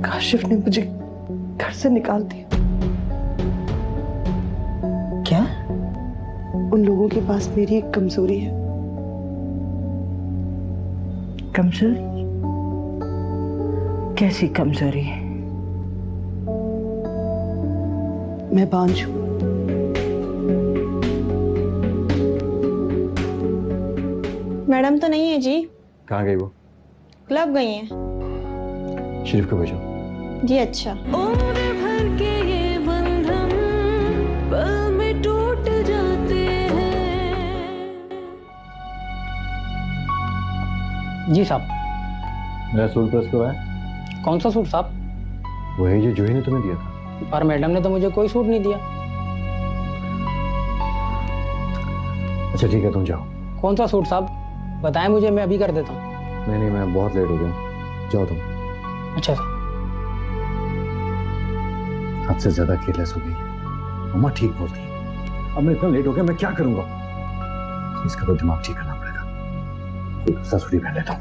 काशिफ ने मुझे घर से निकाल दिया। क्या? उन लोगों के पास मेरी एक कमजोरी है। कमजोरी? कैसी कमजोरी? मैं बांझ हूं। मैडम तो नहीं है जी। कहाँ गई वो? क्लब गई हैं। शरीफ को भेजो। जी अच्छा। उम्र भर के ये बंधन पल में टूट जाते हैं। जी साहब। मेरा सूट प्रेस करवाया? कौन सा सूट साहब? वही जो जूही ने तुम्हें दिया था। पर मैडम ने तो मुझे कोई सूट नहीं दिया। अच्छा ठीक है, तुम जाओ। कौन सा सूट साहब? बताएं मुझे, मैं अभी कर देता हूँ। नहीं, मैं बहुत लेट हो गया हूँ। जाओ तुम। अच्छा साहब। हद से ज्यादा केयरलेस हो गई। मम्मा ठीक बोलती है। अब मैं इतना लेट हो गया, मैं क्या करूंगा? इसका तो दिमाग ठीक करना पड़ेगा। कोई दूसरा सूट ही पहन लेता हूँ।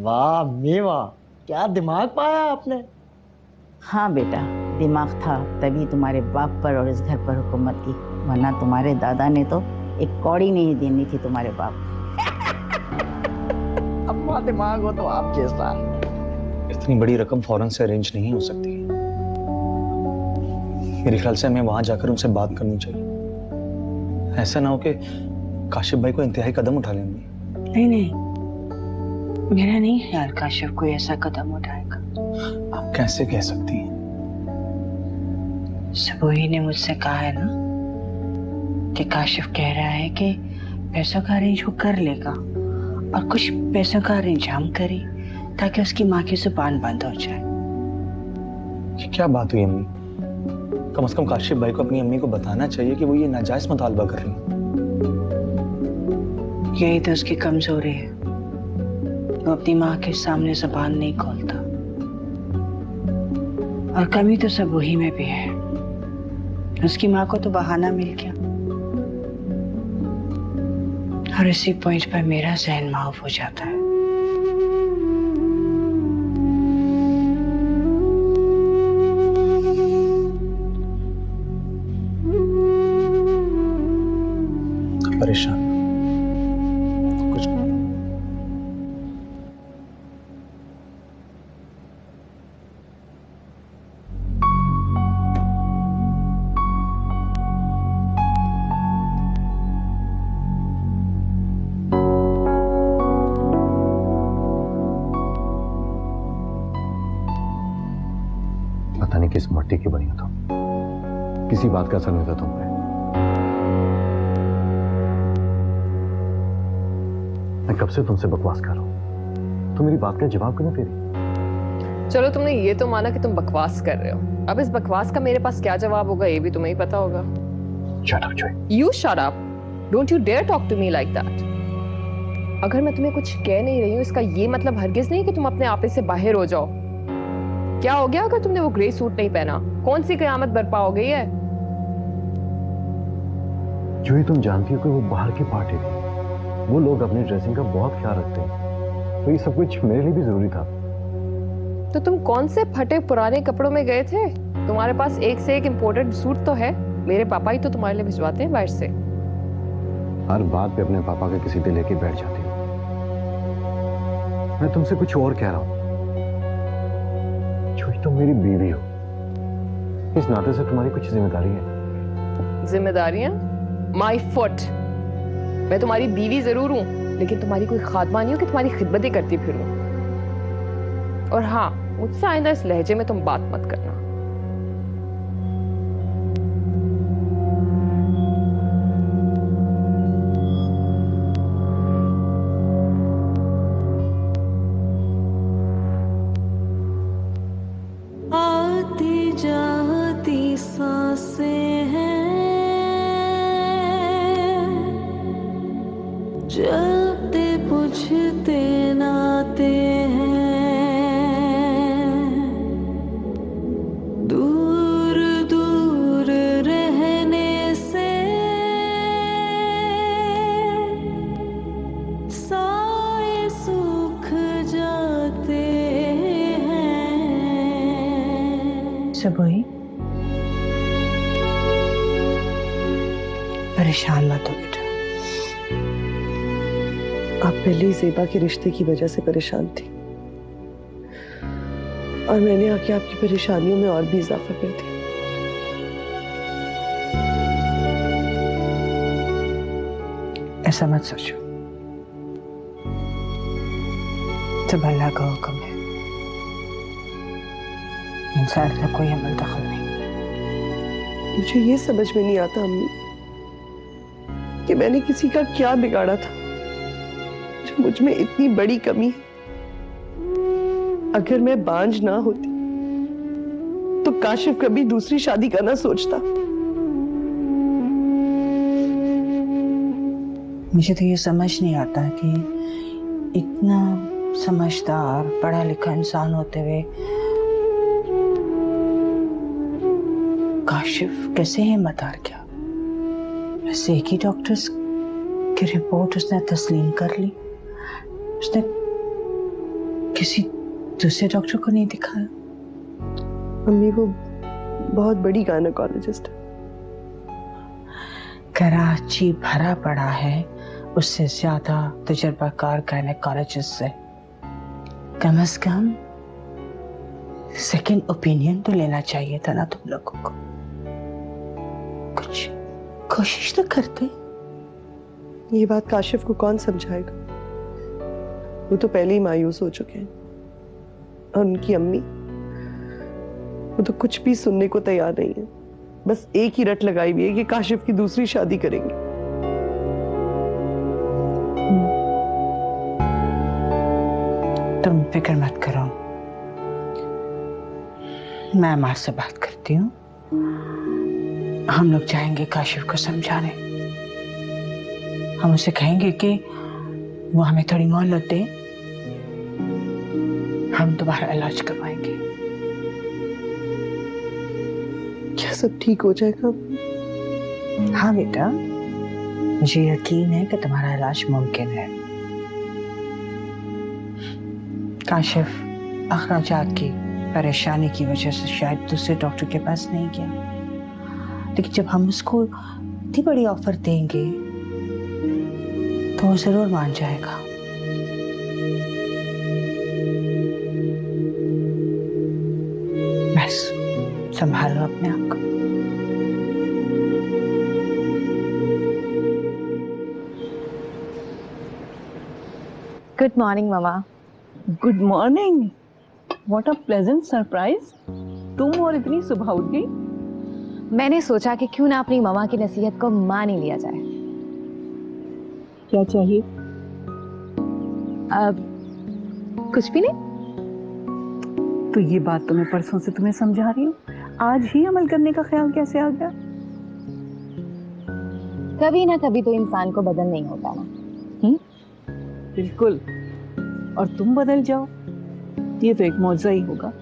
वाह मेवा, क्या दिमाग पाया आपने। हाँ बेटा, दिमाग था तभी तुम्हारे बाप पर और इस घर पर हुकूमत की, वरना तुम्हारे दादा ने तो एक कौड़ी नहीं देनी थी तुम्हारे बाप। अम्मा दिमाग हो तो आप जैसा। इतनी बड़ी रकम फौरन से अरेंज नहीं हो सकती। मेरे ख्याल से हमें वहां जाकर उनसे बात करनी चाहिए। ऐसा ना हो कि काशिफ भाई को इंतहाई कदम उठा लेंगे। नहीं नहीं, मेरा नहीं ख्याल काशिफ कोई ऐसा कदम उठाएगा। आप कैसे कह सकती हैं? सबोही ने मुझसे कहा है ना कि काशिफ कह रहा है कि पैसों का अरेंज वो कर लेगा, और कुछ पैसों का अरेंज हम करें ताकि उसकी माँ की जुबान बंद हो जाए। ये क्या बात हुई अम्मी? कम से कम काशिफ भाई को अपनी अम्मी को बताना चाहिए कि वो ये नाजायज मुतालबा कर रही हैं। यही तो उसकी कमजोरी है, वो अपनी माँ के सामने जुबान नहीं खोलता। और कमी तो सब वही में भी है। उसकी माँ को तो बहाना मिल गया, और इसी पॉइंट पर मेरा ज़हन माफ हो जाता है। परेशान कुछ नहीं। पता नहीं किस मट्टी की बनी हो तुम। किसी बात का असर नहीं था तुम पे। मैं कब से तुमसे बकवास कर रहा हूं, तुम मेरी बात का जवाब क्यों नहीं दे रही? चलो तुमने ये तो माना कि तुम बकवास कर रहे हो, अब इस बकवास का मेरे पास क्या जवाब होगा ये भी तुम्हें ही पता होगा। Shut up, Joy. You shut up. Don't you dare talk to me like that. अगर मैं तुम्हें कुछ कह नहीं रही हूँ इसका ये मतलब हरगिज नहीं कि तुम अपने आपे से बाहर हो जाओ। क्या हो गया अगर तुमने वो ग्रे सूट नहीं पहना? कौन सी कयामत बर्पा हो गई है? जोई, तुम जानती हो कि वो बाहर की पार्टी थी। वो लोग अपनी ड्रेसिंग का बहुत ख्याल रखते हैं, तो ये सब कुछ मेरे लिए भी जरूरी था। तो तुम कौन से फटे पुराने कपड़ों में गए थे? तुम्हारे पास एक से एक इम्पोर्टेंट सूट तो है, मेरे पापा ही तो तुम्हारे लिए भिजवाते हैं बाहर से। हर बात पे अपने पापा के किसी पे लेके बैठ जाती हो। मैं तुमसे कुछ और कह रहा हूं। जोई, तुम मेरी बीवी हो, इस नाते से तुम्हारी कुछ जिम्मेदारी है। जिम्मेदारियां? My foot. मैं तुम्हारी बीवी जरूर हूं, लेकिन तुम्हारी कोई खादमा नहीं हूं कि तुम्हारी खिदमतें करती फिरूं। और हाँ, मुझसे आइंदा इस लहजे में तुम बात मत करना। आती जाती सांसें हैं, जलते बुझते नाते दूर दूर रहने से साए सूख जाते सुबह परेशान मत हो बेटा। आप पहले ही ज़ेबा के रिश्ते की वजह से परेशान थी और मैंने आके आपकी परेशानियों में और भी इजाफा कर दिया। ऐसा मत सोचो, जब अल्लाह का हुक्म है इंसान का कोई अमल दखल नहीं। मुझे ये समझ में नहीं आता अम्मी कि मैंने किसी का क्या बिगाड़ा था जो मुझ में इतनी बड़ी कमी है। अगर मैं बांझ ना होती तो काशिफ कभी दूसरी शादी करना सोचता। मुझे तो ये समझ नहीं आता कि इतना समझदार पढ़ा लिखा इंसान होते हुए काशिफ कैसे हिम्मत हार गया। बस एक ही डॉक्टर्स की रिपोर्ट उसने तस्लीम कर ली, उसने किसी दूसरे डॉक्टर को नहीं दिखाया। अम्मी वो बहुत बड़ी गायनेकोलॉजिस्ट है। कराची भरा पड़ा है उससे ज्यादा तजुर्बाकार गायनेकोलॉजिस्ट है। कम से कम सेकंड ओपिनियन तो लेना चाहिए था ना तुम लोगों को। कुछ कोशिश तो करते। ये बात काशिफ को कौन समझाएगा? वो तो पहले ही मायूस हो चुके हैं और उनकी अम्मी वो तो कुछ भी सुनने को तैयार नहीं है। बस एक ही रट लगाई हुई है कि काशिफ की दूसरी शादी करेंगे। तुम फिक्र मत करो, मैं माँ से बात करती हूँ। हम लोग जाएंगे काशिफ को समझाने। हम उसे कहेंगे कि वो हमें थोड़ी मोहलत दे, हम तुम्हारा इलाज करवाएंगे। क्या सब ठीक हो जाएगा? हाँ बेटा, मुझे यकीन है कि तुम्हारा इलाज मुमकिन है। काशिफ अखराजात की परेशानी की वजह से शायद दूसरे डॉक्टर के पास नहीं गया, लेकिन जब हम उसको इतनी बड़ी ऑफर देंगे तो वो जरूर मान जाएगा। बस संभालो अपने आप को। Good morning mama. Good morning. What a pleasant surprise. तुम और इतनी सुबह उठ गई? मैंने सोचा कि क्यों ना अपनी मामा की नसीहत को मान ही लिया जाए। क्या चाहिए? कुछ भी नहीं। तो ये बात तो मैं परसों से तुम्हें समझा रही हूँ, आज ही अमल करने का ख्याल कैसे आ गया? कभी ना कभी तो इंसान को बदल नहीं होता ना। बिल्कुल। और तुम बदल जाओ, ये तो एक मौजज़ा ही होगा।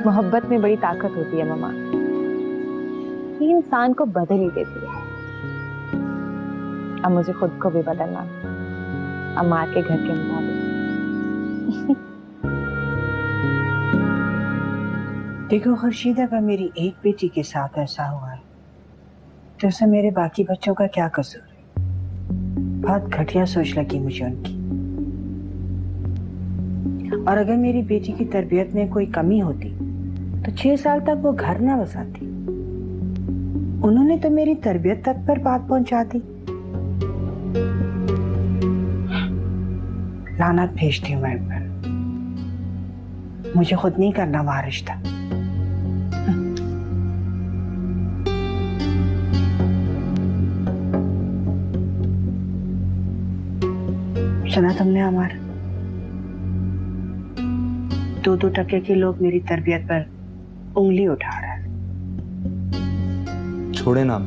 मोहब्बत में बड़ी ताकत होती है मामा, ये इंसान को बदल ही देती है। अब मुझे खुद को भी बदलना, अम्मा के घर के मुताबिक। देखो खुर्शीद, अगर मेरी एक बेटी के साथ ऐसा हुआ है तो उससे मेरे बाकी बच्चों का क्या कसूर है? बहुत घटिया सोच लगी मुझे उनकी। और अगर मेरी बेटी की तरबियत में कोई कमी होती तो 6 साल तक वो घर ना बसाती। उन्होंने तो मेरी तरबियत तक पर बात पहुंचा दी। लानत भेजती हूँ मैं उन पर। मुझे खुद नहीं करना वहां रिश्ता। सुना तुमने अमर? 2-2 टके के लोग मेरी तरबियत पर उंगली उठा रहा है। छोड़े ना,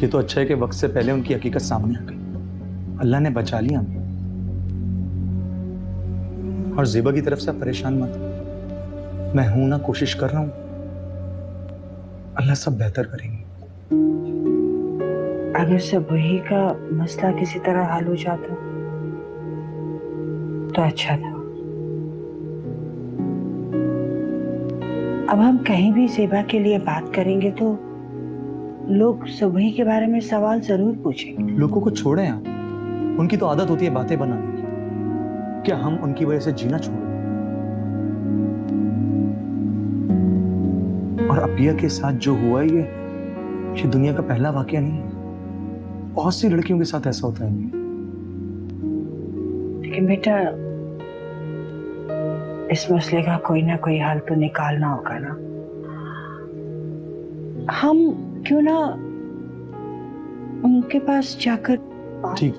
ये तो अच्छा है कि वक्त से पहले उनकी हकीकत सामने आ गई। अल्लाह ने बचा लिया हमें। और ज़ेबा की तरफ से आप परेशान मत, मैं हूं ना, कोशिश कर रहा हूं। अल्लाह सब बेहतर करेंगे। अगर सब वही का मसला किसी तरह हल हो जाता तो अच्छा था। अब हम कहीं भी ज़ेबा के लिए बात करेंगे तो लोग सुबह के बारे में सवाल जरूर पूछेंगे। लोगों को छोड़ें आप, उनकी तो आदत होती है बातें बनाने की। क्या हम उनकी वजह से जीना छोड़ दें? और अपिया के साथ जो हुआ ये दुनिया का पहला वाकया नहीं है। बहुत सी लड़कियों के साथ ऐसा होता है। लेकिन बेटा, इस मसले का कोई ना कोई हल तो निकालना होगा ना। हम क्यों ना उनके पास जाकर ठीक,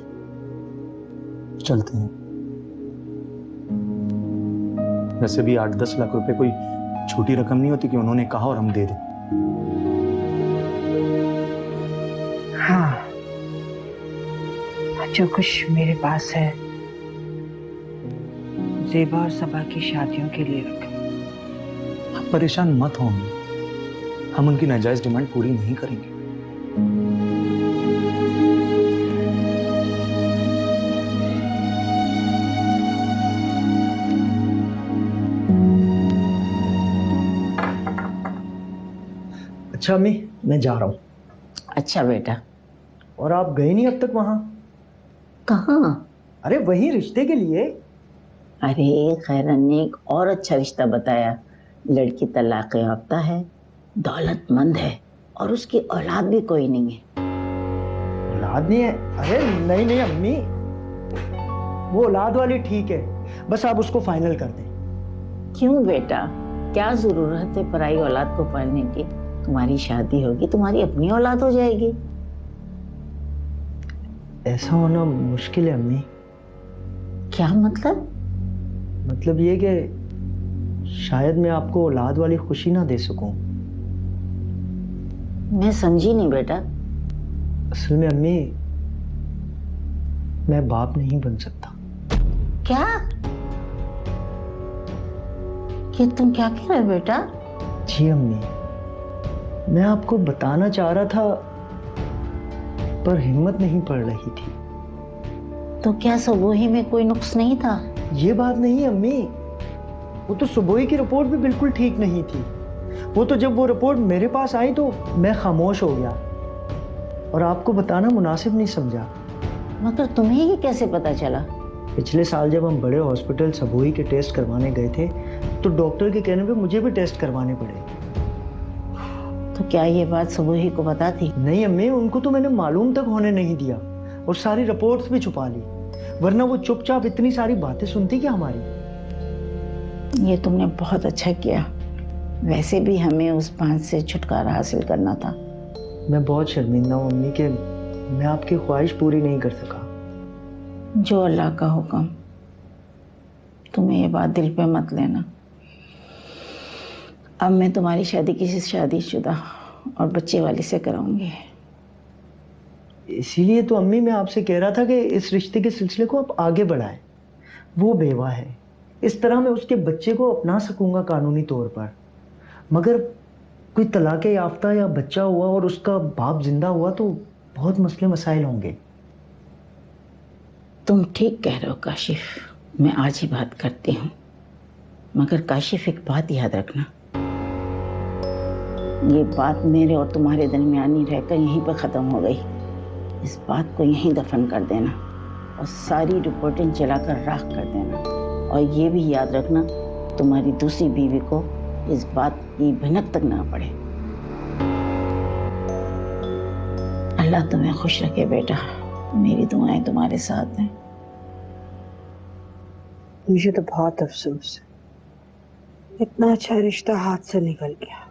चलते हैं। वैसे भी 8-10 लाख रुपए कोई छोटी रकम नहीं होती कि उन्होंने कहा और हम दे दें। हाँ, जो कुछ मेरे पास है ज़ेबा और सबा की शादियों के लिए रखें। आप परेशान मत हो, हम उनकी नाजायज डिमांड पूरी नहीं करेंगे। अच्छा अम्मी, मैं जा रहा हूँ। अच्छा बेटा। और आप गए नहीं अब तक वहां? कहाँ? अरे वही रिश्ते के लिए। अरे खैरन ने एक और अच्छा रिश्ता बताया। लड़की तलाक याफ्ता है, दौलतमंद है और उसकी औलाद भी कोई नहीं है। औलाद नहीं है? अरे नहीं नहीं अम्मी, वो औलाद वाली ठीक है, बस आप उसको फाइनल कर दें। क्यों बेटा, क्या जरूरत है पराई औलाद को पालने की? तुम्हारी शादी होगी, तुम्हारी अपनी औलाद हो जाएगी। ऐसा होना मुश्किल है अम्मी। क्या मतलब? मतलब ये कि शायद मैं आपको औलाद वाली खुशी ना दे सकूं। मैं समझी नहीं बेटा। असल में अम्मी, मैं बाप नहीं बन सकता। क्या? ये तुम क्या कह रहे हो बेटा? जी अम्मी, मैं आपको बताना चाह रहा था पर हिम्मत नहीं पड़ रही थी। तो क्या सबोही में कोई नुक्स नहीं था? ये बात नहीं अम्मी, वो तो सुबोही की रिपोर्ट भी बिल्कुल ठीक नहीं थी। वो तो जब वो रिपोर्ट मेरे पास आई तो मैं खामोश हो गया और आपको बताना मुनासिब नहीं समझा। मगर तुम्हें ये कैसे पता चला? पिछले साल जब हम बड़े हॉस्पिटल सबोही के टेस्ट करवाने गए थे तो डॉक्टर के कहने पे मुझे भी टेस्ट करवाने पड़े। तो क्या ये बात सबोही को पता थी? नहीं अम्मी, उनको तो मैंने मालूम तक होने नहीं दिया और सारी रिपोर्ट्स भी छुपा ली, वरना वो चुपचाप इतनी सारी बातें सुनती क्या हमारी। ये तुमने बहुत अच्छा किया। वैसे भी हमें उस बांध से छुटकारा हासिल करना था। मैं बहुत शर्मिंदा हूँ अम्मी कि मैं आपकी ख्वाहिश पूरी नहीं कर सका। जो अल्लाह का हुक्म। तुम्हें ये बात दिल पे मत लेना। अब मैं तुम्हारी शादी किसी शादीशुदा और बच्चे वाली से कराऊंगी। इसीलिए तो अम्मी मैं आपसे कह रहा था कि इस रिश्ते के सिलसिले को आप आगे बढ़ाएं। वो बेवा है, इस तरह मैं उसके बच्चे को अपना सकूंगा कानूनी तौर पर। मगर कोई तलाक याफ्ता या बच्चा हुआ और उसका बाप जिंदा हुआ तो बहुत मसले मसाइल होंगे। तुम ठीक कह रहे हो काशिफ, मैं आज ही बात करती हूँ। मगर काशिफ एक बात याद रखना, ये बात मेरे और तुम्हारे दरमियान ही रहकर यहीं पर ख़त्म हो गई। इस बात को यहीं दफन कर देना और सारी रिपोर्टें जलाकर राख कर देना। और ये भी याद रखना, तुम्हारी दूसरी बीवी को इस बात की भनक तक ना पड़े। अल्लाह तुम्हें खुश रखे बेटा। मेरी दुआएं तुम्हारे साथ हैं। मुझे तो बहुत अफसोस है, इतना अच्छा रिश्ता हाथ से निकल गया।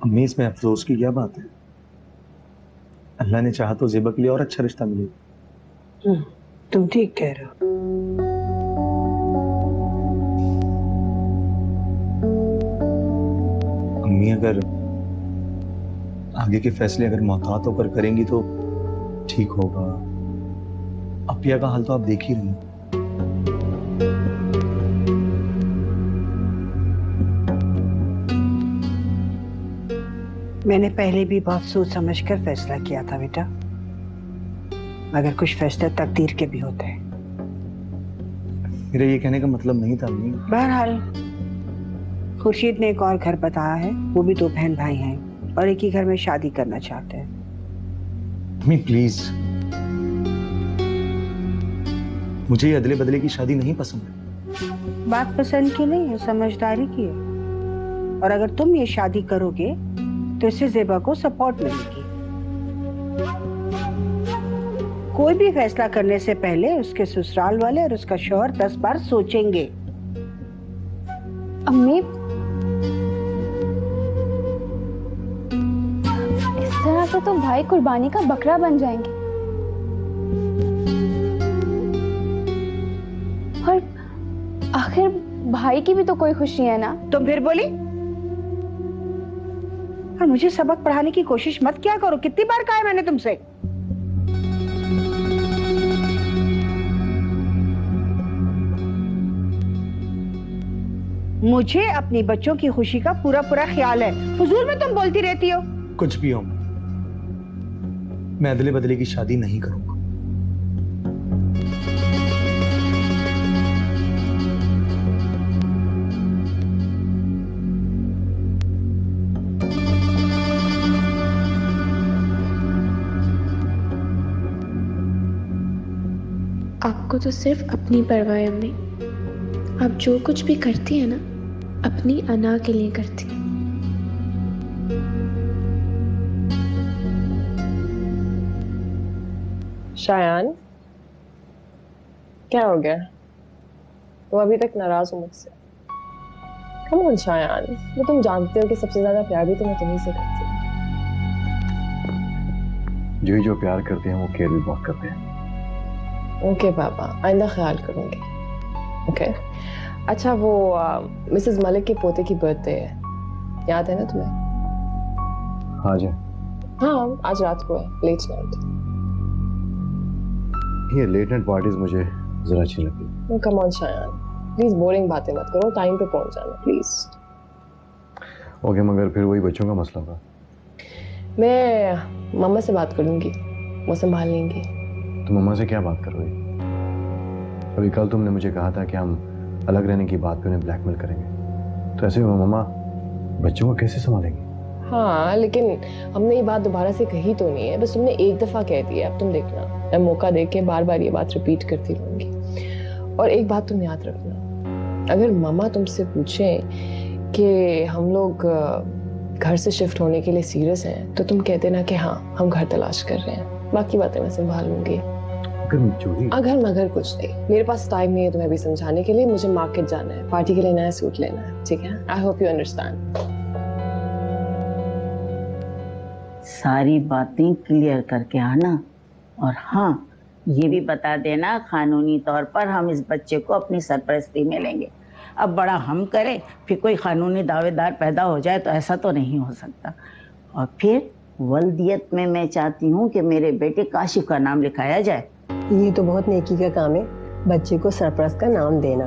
अम्मी, इसमें अफसोस की क्या बात है? अल्लाह ने चाहा तो ज़ेबा के लिए और अच्छा रिश्ता मिलेगा। तुम ठीक कह रहे हो। अम्मी, अगर आगे के फैसले अगर मोहतात होकर करेंगी तो ठीक होगा। अपिया का हाल तो आप देख ही रही हैं। मैंने पहले भी बहुत सोच समझ कर फैसला किया था बेटा, मगर कुछ फैसले तकदीर के भी होते हैं। मेरा ये कहने का मतलब नहीं था अम्मी। बहरहाल खुर्शीद ने एक और घर बताया है, वो भी 2 बहन भाई हैं और एक ही घर में शादी करना चाहते हैं। अम्मी प्लीज, मुझे ये अदले बदले की शादी नहीं पसंद है। बात पसंद की नहीं है, समझदारी की है। और अगर तुम ये शादी करोगे तो इससे ज़ेबा को सपोर्ट मिलेगी। कोई भी फैसला करने से पहले उसके ससुराल वाले और उसका शौहर 10 बार सोचेंगे। अम्मी, इस तरह से तो भाई कुर्बानी का बकरा बन जाएंगे। और आखिर भाई की भी तो कोई खुशी है ना। तुम फिर बोली? और मुझे सबक पढ़ाने की कोशिश मत किया करो। कितनी बार कहा है मैंने तुमसे? मुझे अपनी बच्चों की खुशी का पूरा पूरा ख्याल है। फजूल में तुम बोलती रहती हो। कुछ भी हो, मैं अदले बदले की शादी नहीं करूंगा। आपको तो सिर्फ अपनी परवाह है अम्मी। आप जो कुछ भी करती है ना, अपनी अना के लिए करती है। शायान, क्या हो गया? वो अभी तक नाराज हो मुझसे। कम ऑन शायान, वो तुम जानते हो कि सबसे ज्यादा प्यार भी तो मैं तुम्हीं से करती हूँ। जो प्यार करते हैं वो केयर भी बहुत करते हैं। ओके पापा, आइंदा ख्याल करूंगी। ओके अच्छा, वो मिसेस मलिक के पोते की बर्थडे है, याद है ना तुम्हें? हाँ जी। हाँ, आज रात को है, लेट नाइट। ये लेट नाइट पार्टीज मुझे जरा अच्छी लगती। Come on Shayan, please boring बातें मत करो, टाइम पे पहुंच जाना प्लीज। ओके, मगर फिर वही बच्चों का मसला होगा। मैं मम्मा से बात करूंगी, वो संभाल लेंगी। तो मम्मा से क्या बात करोगे? अभी कल तुमने मुझे कहा था कि हम अलग रहने की बात पे उन्हें ब्लैकमेल करेंगे, तो ऐसे में मम्मा बच्चों को कैसे संभालेंगी? हाँ, लेकिन हमने ये बात दोबारा से कही तो नहीं है, बस तुमने एक दफा कह दिया। अब तुम देखना, मैं मौका देके के बार बार ये बात रिपीट करती रहूंगी। और एक बात तुम याद रखना, अगर मामा तुमसे पूछे कि हम लोग घर से शिफ्ट होने के लिए सीरियस हैं, तो तुम कह देना कि हाँ, हम घर तलाश कर रहे हैं। बाकी बातें मैं संभाल लूंगी। अगर मगर कुछ नहीं, मेरे पास टाइम नहीं है तुम्हें भी समझाने के लिए। मुझे मार्केट जाना है, पार्टी के लिए नया सूट लेना है, ठीक है? I hope you understand. सारी बातें क्लियर करके आना। और हाँ, ये भी बता देना कानूनी तौर पर हम इस बच्चे को अपनी सरपरस्ती में लेंगे। अब बड़ा हम करें, फिर कोई कानूनी दावेदार पैदा हो जाए तो ऐसा तो नहीं हो सकता। और फिर वल्दियत में मैं चाहती हूँ कि मेरे बेटे काशिफ का नाम लिखाया जाए। ये तो बहुत नेकी का काम है, बच्चे को सरपरस्त का नाम देना।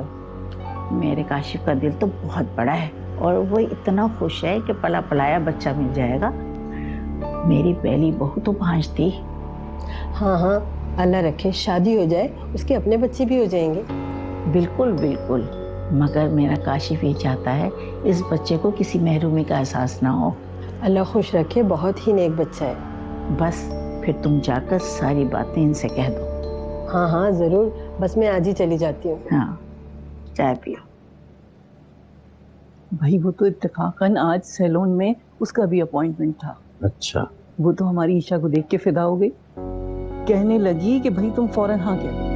मेरे काशिफ का दिल तो बहुत बड़ा है और वो इतना खुश है कि पला पलाया बच्चा मिल जाएगा। मेरी पहली बहू तो भांज थी। हाँ हाँ, अल्लाह रखे शादी हो जाए, उसके अपने बच्चे भी हो जाएंगे। बिल्कुल बिल्कुल, मगर मेरा काशिफ ये चाहता है इस बच्चे को किसी महरूमी का एहसास ना हो। अल्लाह खुश रखे, बहुत ही नेक बच्चा है। बस फिर तुम जाकर सारी बातें इनसे कह दो। हाँ हाँ जरूर, बस मैं आज ही चली जाती हूँ। हाँ, चाय पियो। भाई वो तो इत्तेफाकन आज सैलून में उसका भी अपॉइंटमेंट था। अच्छा। वो तो हमारी ईशा को देख के फिदा हो गई, कहने लगी कि भाई तुम फौरन हाँ कह दो।